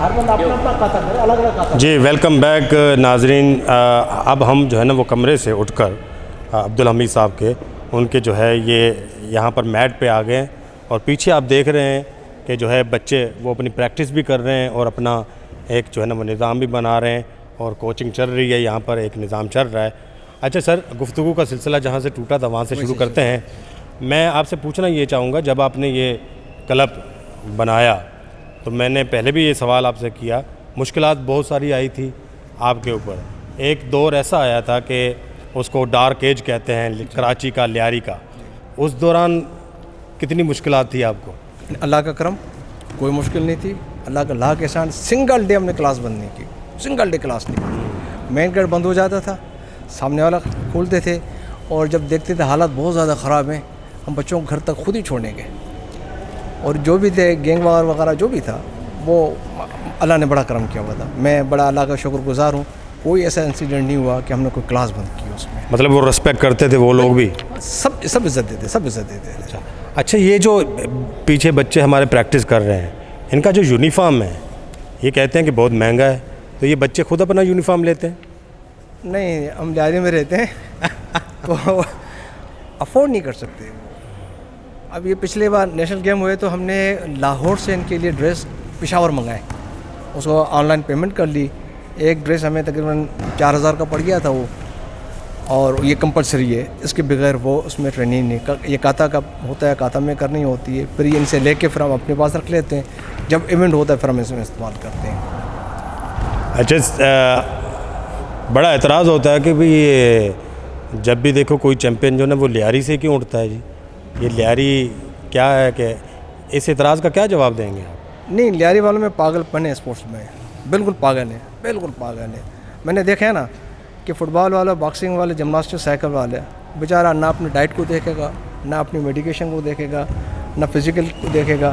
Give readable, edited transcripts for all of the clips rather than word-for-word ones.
ہر بندہ اپنا اپنا کھاتا کرے، الگ الگ کھاتا. جی ویلکم بیک ناظرین. اب ہم جو ہے نا وہ کمرے سے اٹھ کر عبدالحمید صاحب کے ان کے جو ہے یہ یہاں پر میٹ پہ آ گئے، اور پیچھے آپ دیکھ رہے ہیں کہ جو ہے بچے وہ اپنی پریکٹس بھی کر رہے ہیں اور اپنا ایک جو ہے نا وہ نظام بھی بنا رہے ہیں، اور کوچنگ چل رہی ہے، یہاں پر ایک نظام چل رہا ہے. اچھا سر، گفتگو کا سلسلہ جہاں سے ٹوٹا تھا وہاں سے شروع کرتے ہیں. میں آپ سے پوچھنا یہ چاہوں گا، جب آپ نے یہ کلب بنایا تو میں نے پہلے بھی یہ سوال آپ سے کیا، مشکلات بہت ساری آئی تھی آپ کے اوپر. ایک دور ایسا آیا تھا کہ اس کو ڈارک ایج کہتے ہیں، کراچی کا، لیاری کا. اس دوران کتنی مشکلات تھی آپ کو؟ اللہ کا کرم، کوئی مشکل نہیں تھی. اللہ کا لاکھ احسان. سنگل ڈے ہم نے کلاس بند نہیں کی، سنگل ڈے کلاس نہیں کی. مین گیٹ بند ہو جاتا تھا، سامنے والا کھولتے تھے، اور جب دیکھتے تھے حالات بہت زیادہ خراب ہیں، ہم بچوں کو گھر تک خود ہی چھوڑنے گئے. اور جو بھی تھے گینگ وغیرہ جو بھی تھا وہ اللہ نے بڑا کرم کیا ہوا تھا. میں بڑا اللہ کا شکر گزار ہوں. کوئی ایسا انسیڈنٹ نہیں ہوا کہ ہم نے کوئی کلاس بند کی اس میں. مطلب وہ رسپیکٹ کرتے تھے وہ لوگ بھی؟ سب عزت دیتے، سب عزت دیتے. اچھا یہ جو پیچھے بچے ہمارے پریکٹس کر رہے ہیں، ان کا جو یونیفارم ہے یہ کہتے ہیں کہ بہت مہنگا ہے، تو یہ بچے خود اپنا یونیفارم لیتے ہیں؟ نہیں، ہم لیاری میں رہتے ہیں تو افورڈ نہیں کر سکتے. اب یہ پچھلے بار نیشنل گیم ہوئے تو ہم نے لاہور سے ان کے لیے ڈریس پشاور منگائے، اس کو آن لائن پیمنٹ کر لی. ایک ڈریس ہمیں تقریباً 4000 کا پڑ گیا تھا وہ، اور یہ کمپلسری ہے، اس کے بغیر وہ اس میں ٹریننگ نہیں. یہ کاتا کا ہوتا ہے، کاتا میں کرنی ہوتی ہے، پھر ان سے لے کے پھر ہم اپنے پاس رکھ لیتے ہیں. جب ایونٹ ہوتا ہے پھر ہم اس میں استعمال کرتے ہیں. اچھا بڑا اعتراض ہوتا ہے کہ بھئی یہ جب بھی دیکھو کوئی چیمپئن جو ہے نا وہ لیاری سے کیوں اٹھتا ہے جی؟ یہ لیاری کیا ہے؟ کہ اس اعتراض کا کیا جواب دیں گے آپ؟ نہیں، لیاری والوں میں پاگل پن ہے اسپورٹس میں، بالکل پاگل ہے، بالکل پاگل ہے. میں نے دیکھا ہے نا کہ فٹ بال والا، باکسنگ والے، جمناسٹک، سائیکل والے بیچارہ نہ اپنی ڈائٹ کو دیکھے گا، نہ اپنی میڈیکیشن کو دیکھے گا، نہ فزیکل کو دیکھے گا.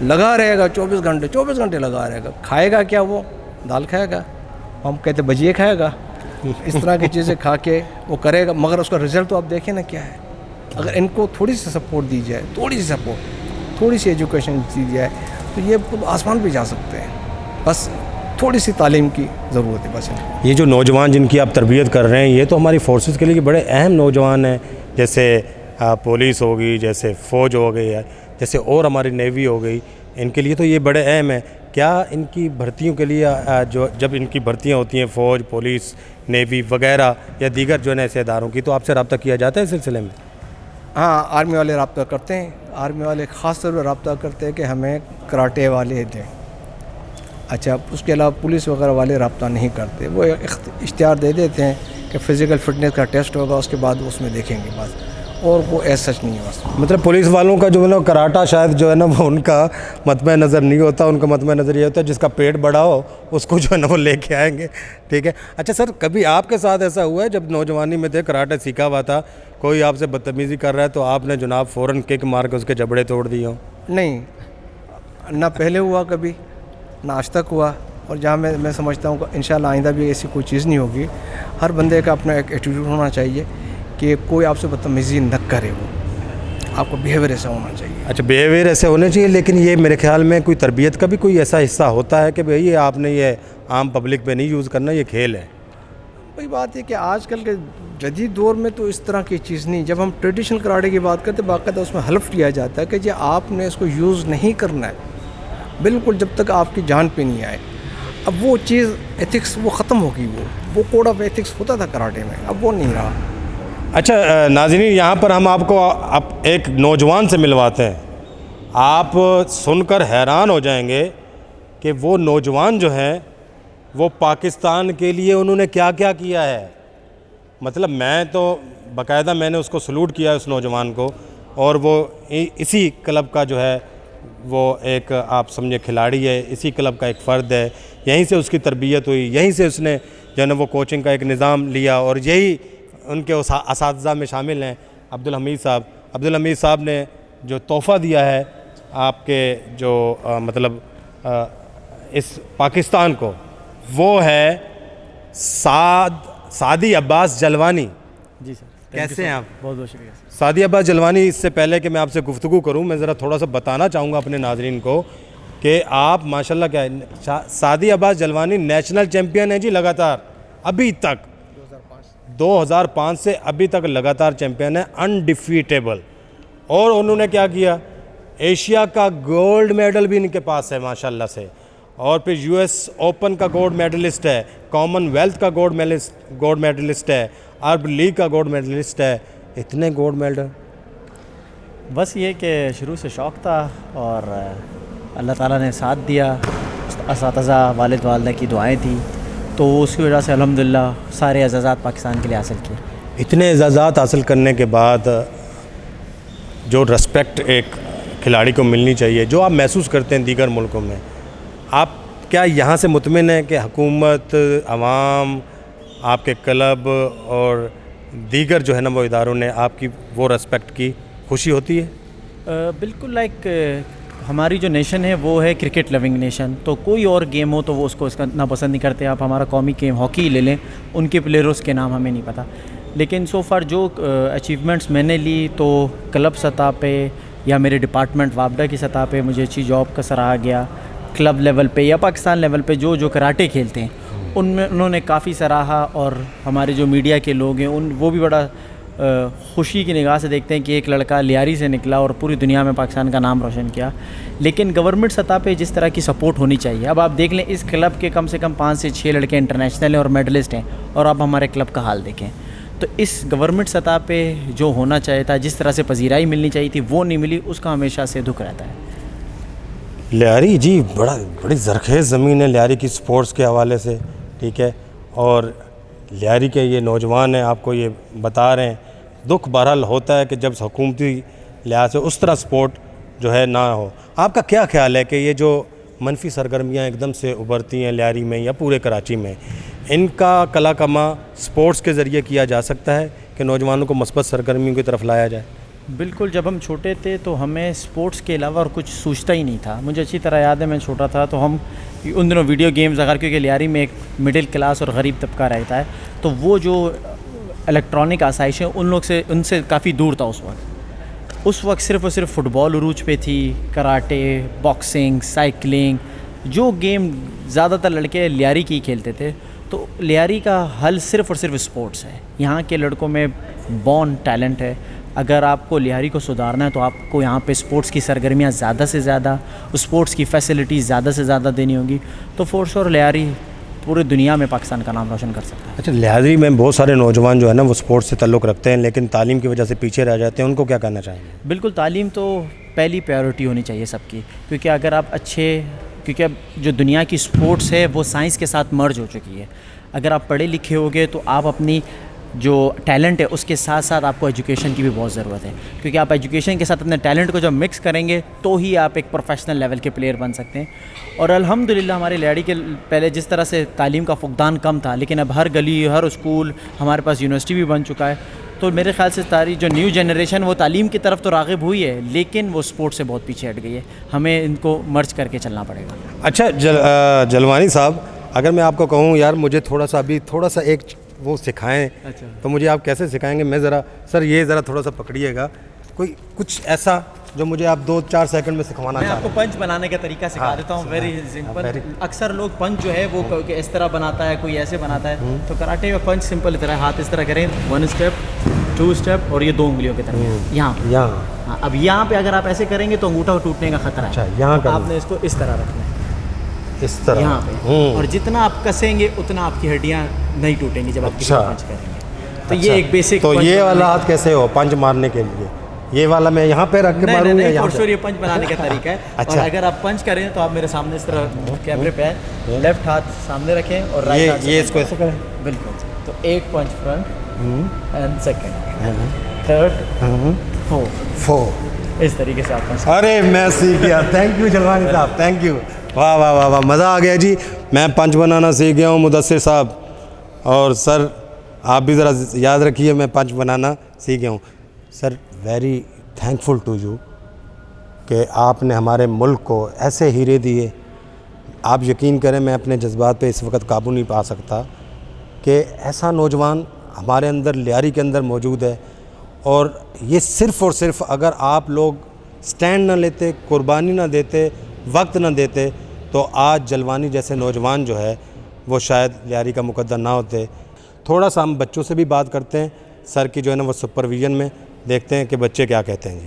لگا رہے گا 24 گھنٹے لگا رہے گا. کھائے گا کیا؟ وہ دال کھائے گا، ہم کہتے بجیے کھائے گا. اس طرح کی چیزیں کھا کے وہ کرے گا، مگر اس کا رزلٹ تو آپ دیکھیں نا کیا ہے. اگر ان کو تھوڑی سی سپورٹ دی جائے، تھوڑی سی سپورٹ، تھوڑی سی ایجوکیشن دی جائے تو یہ آسمان پہ جا سکتے ہیں. بس تھوڑی سی تعلیم کی ضرورت ہے بس. یہ جو نوجوان جن کی آپ تربیت کر رہے ہیں یہ تو ہماری فورسز کے لیے بڑے اہم نوجوان ہیں، جیسے پولیس ہوگی، جیسے فوج ہو گئی ہے، جیسے اور ہماری نیوی ہو گئی. ان کے لیے تو یہ بڑے اہم ہیں. کیا ان کی بھرتیوں کے لیے جب ان کی بھرتیاں ہوتی ہیں فوج، پولیس، نیوی وغیرہ یا دیگر جو ہے نا ایسے اداروں کی، تو آپ سے رابطہ کیا جاتا ہے اس سلسلے میں؟ ہاں، آرمی والے رابطہ کرتے ہیں. آرمی والے خاص طور پر رابطہ کرتے ہیں کہ ہمیں کراٹے والے دیں. اچھا، اس کے علاوہ پولیس وغیرہ والے رابطہ نہیں کرتے. وہ اشتہار دے دیتے ہیں کہ فزیکل فٹنس کا ٹیسٹ ہوگا، اس کے بعد اس میں دیکھیں گے بس، اور وہ ایسا سچ نہیں ہے بس. مطلب پولیس والوں کا جو ہے نا کراٹا شاید جو ہے نا وہ ان کا مطمع نظر نہیں ہوتا. ان کا مطمع نظر یہ ہوتا ہے جس کا پیٹ بڑا ہو اس کو جو ہے نا وہ لے کے آئیں گے. ٹھیک ہے. اچھا سر، کبھی آپ کے ساتھ ایسا ہوا ہے جب نوجوانی میں تھے، کراٹے سیکھا ہوا تھا، کوئی آپ سے بدتمیزی کر رہا ہے تو آپ نے جناب فوراً کک مار کے اس کے جبڑے توڑ دیے ہوں؟ نہیں، نہ پہلے ہوا کبھی، نہ آج تک ہوا. اور جہاں میں سمجھتا ہوں کہ انشاءاللہ آئندہ بھی ایسی کوئی چیز نہیں ہوگی. ہر بندے کا اپنا ایک ایٹیٹیوڈ ہونا چاہیے کہ کوئی آپ سے بدتمیزی نہ کرے. وہ آپ کو بیہیویئر ایسا ہونا چاہیے. اچھا، بیہیویئر ایسے ہونے چاہیے، لیکن یہ میرے خیال میں کوئی تربیت کا بھی کوئی ایسا حصہ ہوتا ہے کہ بھئی یہ آپ نے یہ عام پبلک پہ نہیں یوز کرنا، یہ کھیل ہے. وہی بات ہے کہ آج کل کے جدید دور میں تو اس طرح کی چیز نہیں. جب ہم ٹریڈیشنل کراٹے کی بات کرتے باقاعدہ اس میں حلف لیا جاتا ہے کہ جی آپ نے اس کو یوز نہیں کرنا ہے بالکل جب تک آپ کی جان پہ نہیں آئے. اب وہ چیز ایتھکس وہ ختم ہو گئی. وہ کوڈ آف ایتھکس ہوتا تھا کراٹے میں، اب وہ نہیں رہا. اچھا ناظرین، یہاں پر ہم آپ کو ایک نوجوان سے ملواتے ہیں. آپ سن کر حیران ہو جائیں گے کہ وہ نوجوان جو ہیں وہ پاکستان کے لیے انہوں نے کیا کیا کیا ہے. مطلب میں تو باقاعدہ میں نے اس کو سلوٹ کیا اس نوجوان کو، اور وہ اسی کلب کا جو ہے وہ ایک آپ سمجھے کھلاڑی ہے، اسی کلب کا ایک فرد ہے. یہیں سے اس کی تربیت ہوئی، یہیں سے اس نے جو ہے نا وہ کوچنگ کا ایک نظام لیا، اور یہی ان کے اساتذہ میں شامل ہیں عبدالحمید صاحب. عبدالحمید صاحب نے جو تحفہ دیا ہے آپ کے جو مطلب اس پاکستان کو، وہ ہے سعدی عباس جلوانی. جی سر، کیسے ہیں آپ؟ بہت بہت شکریہ. سعدی عباس جلوانی، اس سے پہلے کہ میں آپ سے گفتگو کروں، میں ذرا تھوڑا سا بتانا چاہوں گا اپنے ناظرین کو کہ آپ ماشاءاللہ کیا ہے، سعدی عباس جلوانی نیشنل چیمپئن ہیں جی لگاتار ابھی تک 2005 سے ابھی تک لگاتار چیمپئن ہے، انڈیفیٹیبل. اور انہوں نے کیا کیا، ایشیا کا گولڈ میڈل بھی ان کے پاس ہے ماشاءاللہ سے، اور پھر یو ایس اوپن کا گولڈ میڈلسٹ ہے، کامن ویلتھ کا گولڈ میڈلسٹ ہے، عرب لیگ کا گولڈ میڈلسٹ ہے. اتنے گولڈ میڈل. بس یہ کہ شروع سے شوق تھا اور اللہ تعالیٰ نے ساتھ دیا، اساتذہ والد والدہ کی دعائیں تھیں، تو اس کی وجہ سے الحمدللہ سارے اعزازات پاکستان کے لیے حاصل کیے. اتنے اعزازات حاصل کرنے کے بعد جو رسپیکٹ ایک کھلاڑی کو ملنی چاہیے، جو آپ محسوس کرتے ہیں دیگر ملکوں میں، آپ کیا یہاں سے مطمئن ہیں کہ حکومت، عوام، آپ کے کلب اور دیگر جو ہے نا وہ اداروں نے آپ کی وہ رسپیکٹ کی، خوشی ہوتی ہے؟ بالکل. لائک ہماری جو نیشن ہے وہ ہے کرکٹ لونگ نیشن، تو کوئی اور گیم ہو تو وہ اس کو ناپسند نہیں کرتے. آپ ہمارا قومی گیم ہاکی لے لیں، ان کے پلیئرز کے نام ہمیں نہیں پتہ، لیکن سو فار جو اچیومنٹس میں نے لی تو کلب سطح پہ یا میرے ڈپارٹمنٹ وابڈا کی سطح پہ مجھے اچھی جاب کا سراہا گیا. کلب لیول پہ یا پاکستان لیول پہ جو کراٹے کھیلتے ہیں ان میں انہوں نے کافی سراہا، اور ہمارے جو میڈیا کے لوگ ہیں وہ بھی بڑا خوشی کی نگاہ سے دیکھتے ہیں کہ ایک لڑکا لیاری سے نکلا اور پوری دنیا میں پاکستان کا نام روشن کیا. لیکن گورنمنٹ سطح پہ جس طرح کی سپورٹ ہونی چاہیے، اب آپ دیکھ لیں اس کلب کے کم سے کم 5 سے 6 لڑکے انٹرنیشنل ہیں اور میڈلسٹ ہیں، اور آپ ہمارے کلب کا حال دیکھیں. تو اس گورنمنٹ سطح پہ جو ہونا چاہیے تھا، جس طرح سے پذیرائی ملنی چاہیے تھی، وہ نہیں ملی، اس کا ہمیشہ سے دکھ رہتا ہے. لیاری جی بڑی زرخیز زمین ہے لیاری کی سپورٹس کے حوالے سے، ٹھیک ہے. اور لیاری کے یہ نوجوان ہیں، آپ کو یہ بتا رہے ہیں، دکھ بہرحال ہوتا ہے کہ جب حکومتی لحاظ سے اس طرح سپورٹ جو ہے نہ ہو. آپ کا کیا خیال ہے کہ یہ جو منفی سرگرمیاں ایک دم سے ابھرتی ہیں لیاری میں یا پورے کراچی میں، ان کا کلا کما سپورٹس کے ذریعے کیا جا سکتا ہے کہ نوجوانوں کو مثبت سرگرمیوں کی طرف لایا جائے؟ بالکل. جب ہم چھوٹے تھے تو ہمیں سپورٹس کے علاوہ اور کچھ سوچتا ہی نہیں تھا. مجھے اچھی طرح یاد ہے میں چھوٹا تھا تو ہم ان دنوں ویڈیو گیمز اگر، کیونکہ لیاری میں ایک مڈل کلاس اور غریب طبقہ رہتا ہے، تو وہ جو الیکٹرانک آسائشیں ان سے کافی دور تھا اس وقت صرف اور صرف فٹ بال عروج پہ تھی، کراٹے، باکسنگ، سائیکلنگ، جو گیم زیادہ تر لڑکے لیاری کی کھیلتے تھے. تو لیاری کا حل صرف اور صرف سپورٹس ہے. یہاں کے لڑکوں میں بورن ٹیلنٹ ہے. اگر آپ کو لیاری کو سدھارنا ہے تو آپ کو یہاں پہ سپورٹس کی سرگرمیاں زیادہ سے زیادہ، سپورٹس کی فیسلٹیز زیادہ سے زیادہ دینی ہوں گی، تو فورس اور لیاری پورے دنیا میں پاکستان کا نام روشن کر سکتا ہے. اچھا، لیاری میں بہت سارے نوجوان جو ہے نا وہ سپورٹس سے تعلق رکھتے ہیں لیکن تعلیم کی وجہ سے پیچھے رہ جاتے ہیں، ان کو کیا کہنا چاہیں گے؟ بالکل. تعلیم تو پہلی پریورٹی ہونی چاہیے سب کی، کیونکہ اگر آپ کیونکہ اب جو دنیا کی سپورٹس ہے وہ سائنس کے ساتھ مرج ہو چکی ہے. اگر آپ پڑھے لکھے ہوگے تو آپ اپنی جو ٹیلنٹ ہے اس کے ساتھ ساتھ آپ کو ایجوکیشن کی بھی بہت ضرورت ہے، کیونکہ آپ ایجوکیشن کے ساتھ اپنے ٹیلنٹ کو جب مکس کریں گے تو ہی آپ ایک پروفیشنل لیول کے پلیئر بن سکتے ہیں. اور الحمدللہ ہمارے لیاری کے پہلے جس طرح سے تعلیم کا فقدان کم تھا، لیکن اب ہر گلی، ہر اسکول، ہمارے پاس یونیورسٹی بھی بن چکا ہے. تو میرے خیال سے ساری جو نیو جنریشن وہ تعلیم کی طرف تو راغب ہوئی ہے، لیکن وہ سپورٹ سے بہت پیچھے ہٹ گئی ہے. ہمیں ان کو مرج کر کے چلنا پڑے گا. اچھا جلوانی صاحب، اگر میں آپ کو کہوں یار مجھے تھوڑا سا ایک وہ سکھائیں، اچھا، تو مجھے آپ کیسے سکھائیں گے؟ میں سر یہ ذرا تھوڑا سا پکڑیے گا، کوئی کچھ ایسا جو مجھے آپ 2-4 سیکنڈ میں سکھوانا میں چاہیں. آپ کو پنچ بنانے کا طریقہ سکھا دیتا ہوں، ویری سمپل. اکثر لوگ پنچ جو ہے وہ اس طرح بناتا ہے، کوئی ایسے بناتا ہے. تو کراٹے میں پنچ سمپل اس طرح، ہاتھ اس طرح کریں، 1 اسٹیپ 2 اسٹیپ اور یہ 2 انگلیوں کی طرف یہاں. اب یہاں پہ اگر آپ ایسے کریں گے تو انگوٹھا ٹوٹنے کا خطرہ ہے. اچھا، یہاں آپ نے اس کو اس طرح رکھنا ہے، اس طرح یہاں پہ، اور جتنا آپ کسیں گے اتنا آپ کی ہڈیاں نہیں ٹوٹیں گی جب آپ کسی کو پنچ کریں گے. تو یہ ایک بیسک. تو یہ والا ہاتھ کیسے ہو پنچ مارنے کے لیے؟ یہ والا میں یہاں پہ رکھ کے ماروں یا یہاں پہ؟ یہ پنچ بنانے کا طریقہ ہے. اور اگر آپ پنچ کریں تو آپ میرے سامنے اس طرح کیمرے پہ ہیں، لیفٹ ہاتھ سامنے رکھیں اور رائٹ ہاتھ یہ اس کو ایسے کریں. بالکل. تو ایک punch front and second, third, fourth, اس طریقے سے آپ پنچ. ارے میں سیکھ گیا. تھینک یو جلوانی صاحب، تھینک یو. واہ واہ واہ واہ، مزہ آ گیا جی. میں پنچ بنانا سیکھ گیا ہوں مدثر صاحب، اور سر آپ بھی ذرا یاد رکھیے میں پنچ بنانا سیکھ گیا ہوں. Sir very thankful to you کہ آپ نے ہمارے ملک کو ایسے ہیرے دیے. آپ یقین کریں میں اپنے جذبات پہ اس وقت قابو نہیں پا سکتا کہ ایسا نوجوان ہمارے اندر لیاری کے اندر موجود ہے. اور یہ صرف اور صرف اگر آپ لوگ سٹینڈ نہ لیتے، قربانی نہ دیتے، وقت نہ دیتے تو آج جلوانی جیسے نوجوان جو ہے وہ شاید لیاری کا مقدر نہ ہوتے۔ تھوڑا سا ہم بچوں سے بھی بات کرتے ہیں، سر کی جو ہے نا وہ سپرویژن میں دیکھتے ہیں کہ بچے کیا کہتے ہیں جی۔